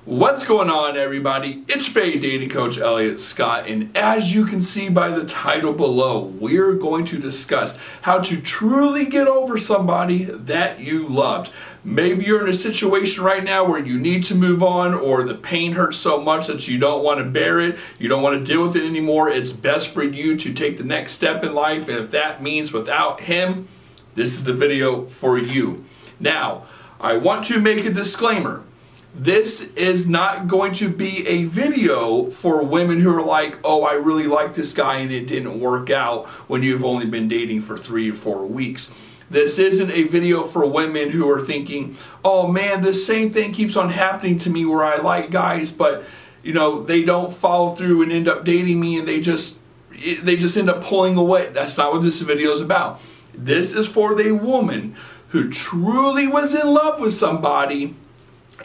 What's going on, everybody? It's your dating coach, Elliot Scott, and as you can see by the title below, we're going to discuss how to truly get over somebody that you loved. Maybe you're in a situation right now where you need to move on, or the pain hurts so much that you don't want to bear it, you don't want to deal with it anymore. It's best for you to take the next step in life, and if that means without him, this is the video for you. Now, I want to make a disclaimer. This is not going to be a video for women who are like, oh, I really like this guy and it didn't work out when you've only been dating for 3 or 4 weeks. This isn't a video for women who are thinking, oh man, this same thing keeps on happening to me where I like guys, but you know, they don't follow through and end up dating me and they just end up pulling away. That's not what this video is about. This is for the woman who truly was in love with somebody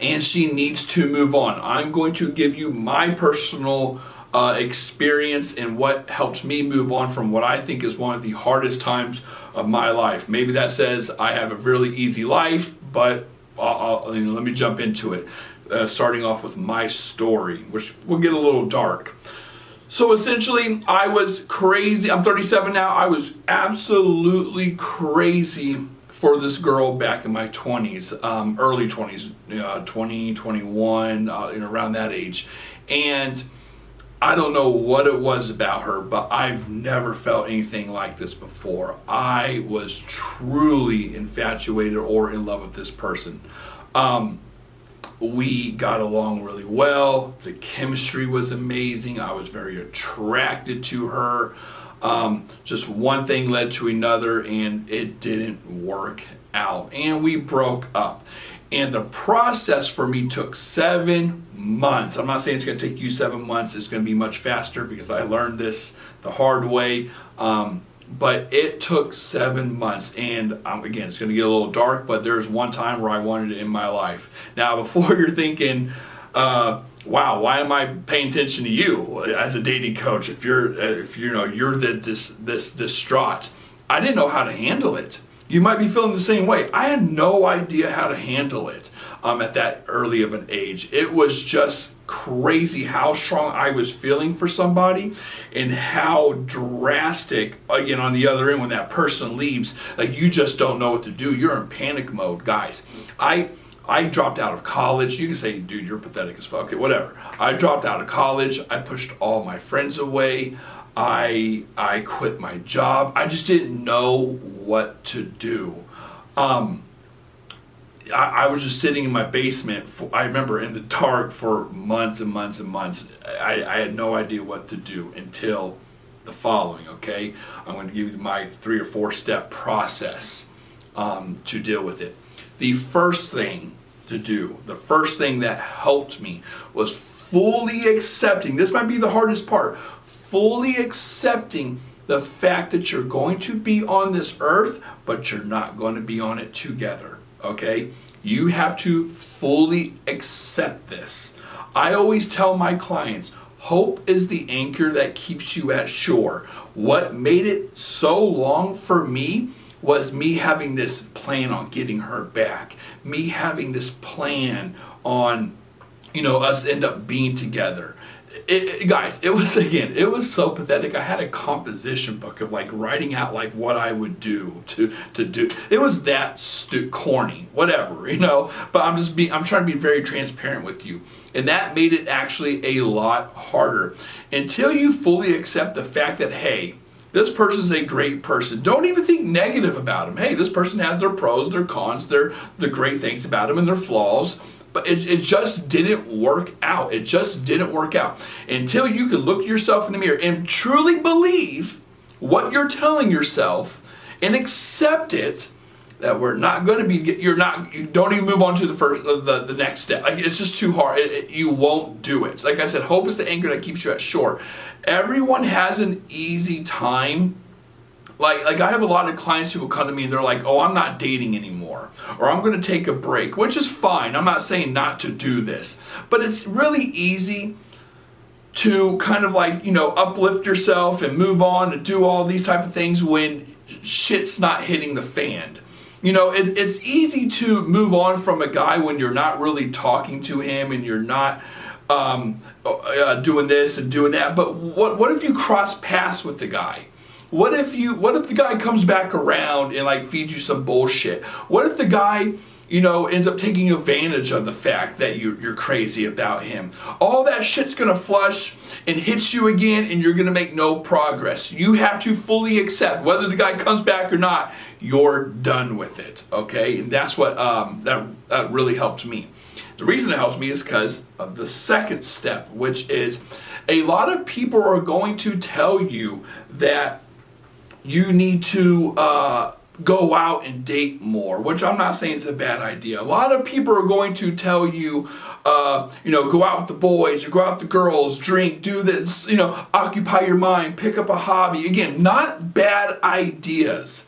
and she needs to move on. I'm going to give you my personal experience and what helped me move on from what I think is one of the hardest times of my life. Maybe that says I have a really easy life, but let me jump into it. Starting off with my story, which will get a little dark. So essentially, I was crazy. I'm 37 now. I was absolutely crazy for this girl back in my 20s, early 20s, 20, 21, around that age. And I don't know what it was about her, but I've never felt anything like this before. I was truly infatuated or in love with this person. We got along really well. The chemistry was amazing. I was very attracted to her. Just one thing led to another and it didn't work out and we broke up. And the process for me took 7 months. I'm not saying it's going to take you 7 months. It's going to be much faster because I learned this the hard way. But it took 7 months. And again, it's going to get a little dark, but there's one time where I wanted it in my life. Now, before you're thinking, wow, why am I paying attention to you as a dating coach if you're this distraught? I didn't know how to handle it. You might be feeling the same way. I had no idea how to handle it at that early of an age. It was just crazy how strong I was feeling for somebody and how drastic, again, on the other end when that person leaves, like you just don't know what to do. You're in panic mode, guys. I dropped out of college. You can say, dude, you're pathetic as fuck. Okay, whatever. I dropped out of college. I pushed all my friends away. I quit my job. I just didn't know what to do. I was just sitting in my basement, I remember, in the dark for months and months and months. I had no idea what to do until the following, okay? I'm going to give you my 3 or 4 step process to deal with it. The first thing to do, the first thing that helped me was fully accepting, this might be the hardest part, fully accepting the fact that you're going to be on this earth, but you're not going to be on it together, okay? You have to fully accept this. I always tell my clients, hope is the anchor that keeps you at shore. What made it so long for me was me having this plan on getting her back, me having this plan on, us end up being together. Guys, it was so pathetic. I had a composition book of like writing out like what I would do to do. It was that corny, whatever, but I'm trying to be very transparent with you. And that made it actually a lot harder until you fully accept the fact that, hey, this person's a great person. Don't even think negative about him. Hey, this person has their pros, their cons, the great things about him and their flaws. But it just didn't work out. It just didn't work out. Until you can look yourself in the mirror and truly believe what you're telling yourself and accept it, that we're not going to be, you don't even move on to the next step. Like, it's just too hard. You won't do it. Like I said, hope is the anchor that keeps you at shore. Everyone has an easy time. Like I have a lot of clients who will come to me and they're like, oh, I'm not dating anymore, or I'm going to take a break, which is fine. I'm not saying not to do this, but it's really easy to kind of like, uplift yourself and move on and do all these type of things when shit's not hitting the fan. it's easy to move on from a guy when you're not really talking to him and you're not doing this and doing that. But what if you cross paths with the guy? What if the guy comes back around and like feeds you some bullshit? What if the guy, ends up taking advantage of the fact that you're crazy about him? All that shit's gonna flush and hit you again, and you're gonna make no progress. You have to fully accept whether the guy comes back or not. You're done with it, okay? And that's what that really helped me. The reason it helps me is because of the second step, which is a lot of people are going to tell you that you need to go out and date more, which I'm not saying is a bad idea. A lot of people are going to tell you, go out with the boys, or go out with the girls, drink, do this, occupy your mind, pick up a hobby. Again, not bad ideas.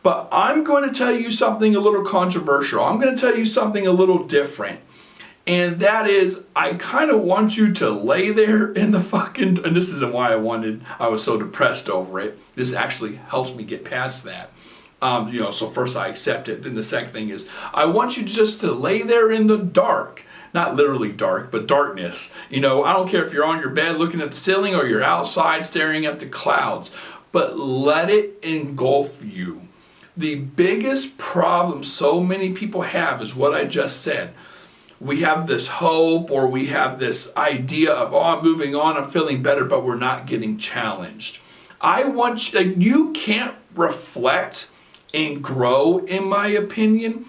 But I'm going to tell you something a little controversial. I'm going to tell you something a little different. And that is, I kind of want you to lay there in the fucking, and this isn't why I was so depressed over it. This actually helps me get past that. So first I accept it. Then the second thing is, I want you just to lay there in the dark. Not literally dark, but darkness. I don't care if you're on your bed looking at the ceiling or you're outside staring at the clouds. But let it engulf you. The biggest problem so many people have is what I just said. We have this hope, or we have this idea of, I'm moving on, I'm feeling better, but we're not getting challenged. You can't reflect and grow, in my opinion,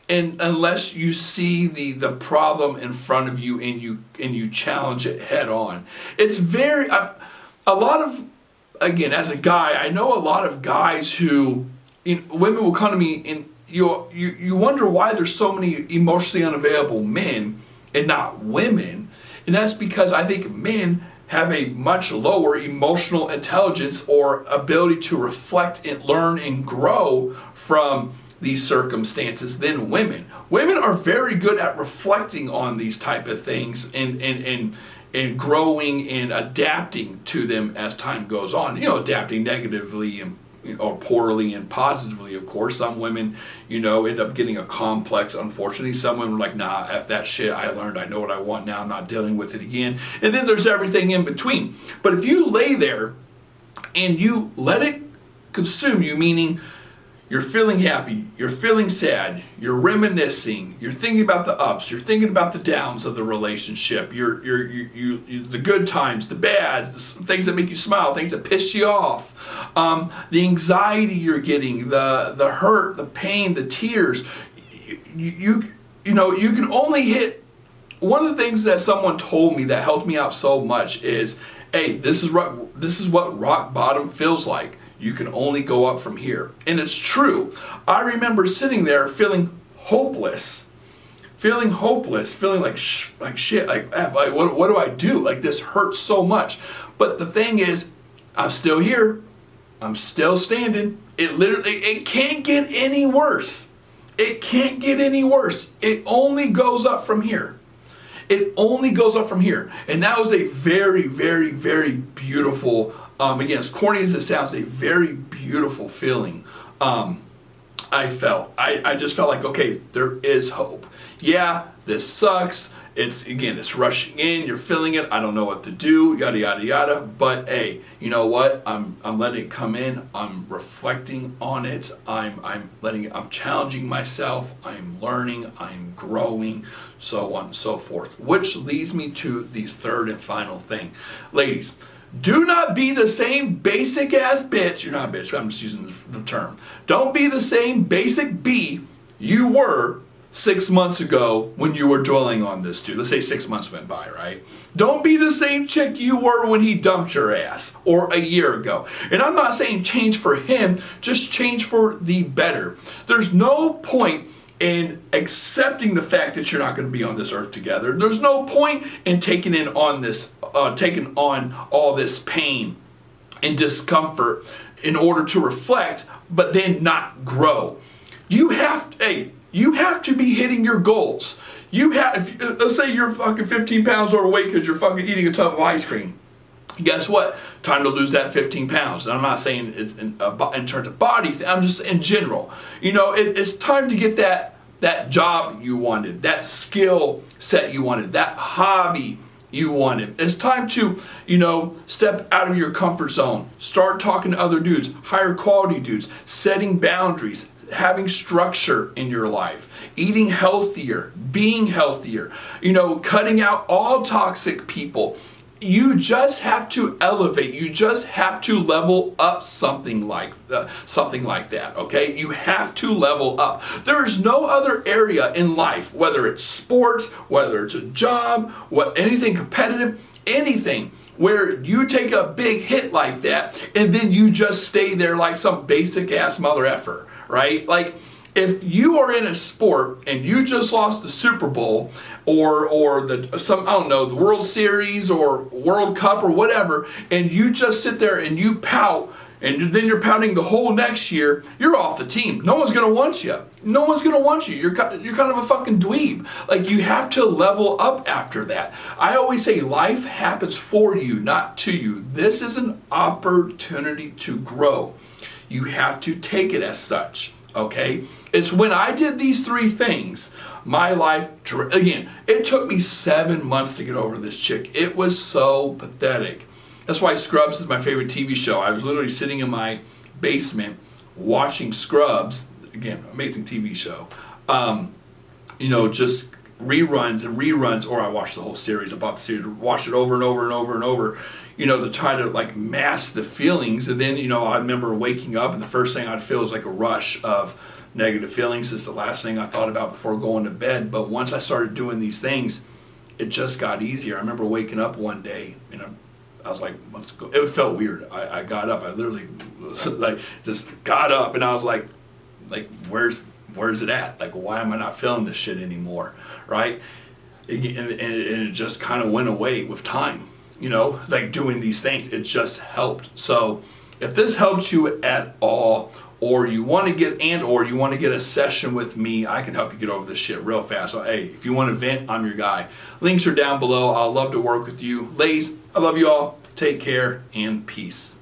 and unless you see the problem in front of you and you challenge it head on. It's very, a lot of, again, as a guy, I know a lot of guys who, women will come to me and you wonder why there's so many emotionally unavailable men and not women. And that's because I think men have a much lower emotional intelligence or ability to reflect and learn and grow from these circumstances than women. Women are very good at reflecting on these type of things and growing and adapting to them as time goes on. Adapting negatively and or poorly and positively, of course. Some women, end up getting a complex, unfortunately. Some women are like, nah, F that shit, I learned, I know what I want now, I'm not dealing with it again. And then there's everything in between. But if you lay there and you let it consume you, meaning you're feeling happy, you're feeling sad, you're reminiscing, you're thinking about the ups, you're thinking about the downs of the relationship, you're the good times, the bads, the things that make you smile, things that piss you off, the anxiety you're getting, the hurt, the pain, the tears. You can only hit. One of the things that someone told me that helped me out so much is, hey, this is what rock bottom feels like. You can only go up from here. And it's true. I remember sitting there feeling hopeless, feeling like shit, what do I do? Like, this hurts so much. But the thing is, I'm still here. I'm still standing. It can't get any worse. It can't get any worse. It only goes up from here. It only goes up from here. And that was a very, very, very beautiful, again, as corny as it sounds, a very beautiful feeling I felt. I just felt like, okay, there is hope. Yeah, this sucks. It's rushing in. You're feeling it. I don't know what to do. Yada yada yada. But hey, you know what? I'm letting it come in. I'm reflecting on it. I'm challenging myself. I'm learning. I'm growing. So on and so forth. Which leads me to the third and final thing, ladies. Do not be the same basic ass bitch. You're not a bitch. I'm just using the term. Don't be the same basic B you were 6 months ago when you were dwelling on this dude. Let's say 6 months went by, right? Don't be the same chick you were when he dumped your ass or a year ago. And I'm not saying change for him, just change for the better. There's no point in accepting the fact that you're not going to be on this earth together. There's no point in taking on all this pain and discomfort in order to reflect, but then not grow. You have to be hitting your goals. Let's say you're fucking 15 pounds overweight because you're fucking eating a tub of ice cream. Guess what? Time to lose that 15 pounds. And I'm not saying it's in terms of body, I'm just in general. It's time to get that job you wanted, that skill set you wanted, that hobby you wanted. It's time to, step out of your comfort zone, start talking to other dudes, higher quality dudes, setting boundaries, having structure in your life, eating healthier, being healthier, cutting out all toxic people. You just have to elevate. You just have to level up something like that, okay? You have to level up. There is no other area in life, whether it's sports, whether it's a job, anything competitive, anything, where you take a big hit like that and then you just stay there like some basic ass mother effer, right? Like, if you are in a sport and you just lost the Super Bowl or the World Series or World Cup or whatever, and you just sit there and you pout, and then you're pouting the whole next year, you're off the team. No one's gonna want you. No one's gonna want you. You're kind of a fucking dweeb. Like, you have to level up after that. I always say life happens for you, not to you. This is an opportunity to grow. You have to take it as such. Okay, it's when I did these 3 things, my life, again, it took me 7 months to get over this chick. It was so pathetic. That's why Scrubs is my favorite TV show. I was literally sitting in my basement watching Scrubs, again, amazing TV show, just reruns and reruns, or I watched the whole series. I bought the series, watched it over and over and over and over, to try to like mask the feelings. And then, I remember waking up and the first thing I'd feel was like a rush of negative feelings. It's the last thing I thought about before going to bed. But once I started doing these things, it just got easier. I remember waking up one day, I was like, let's go. It felt weird. I got up. I literally just got up and I was like, where's it at? Like, why am I not feeling this shit anymore? Right? And it just kind of went away with time, like doing these things. It just helped. So if this helped you at all, or you want to get a session with me, I can help you get over this shit real fast. So hey, if you want to vent, I'm your guy. Links are down below. I'll love to work with you. Ladies, I love you all. Take care and peace.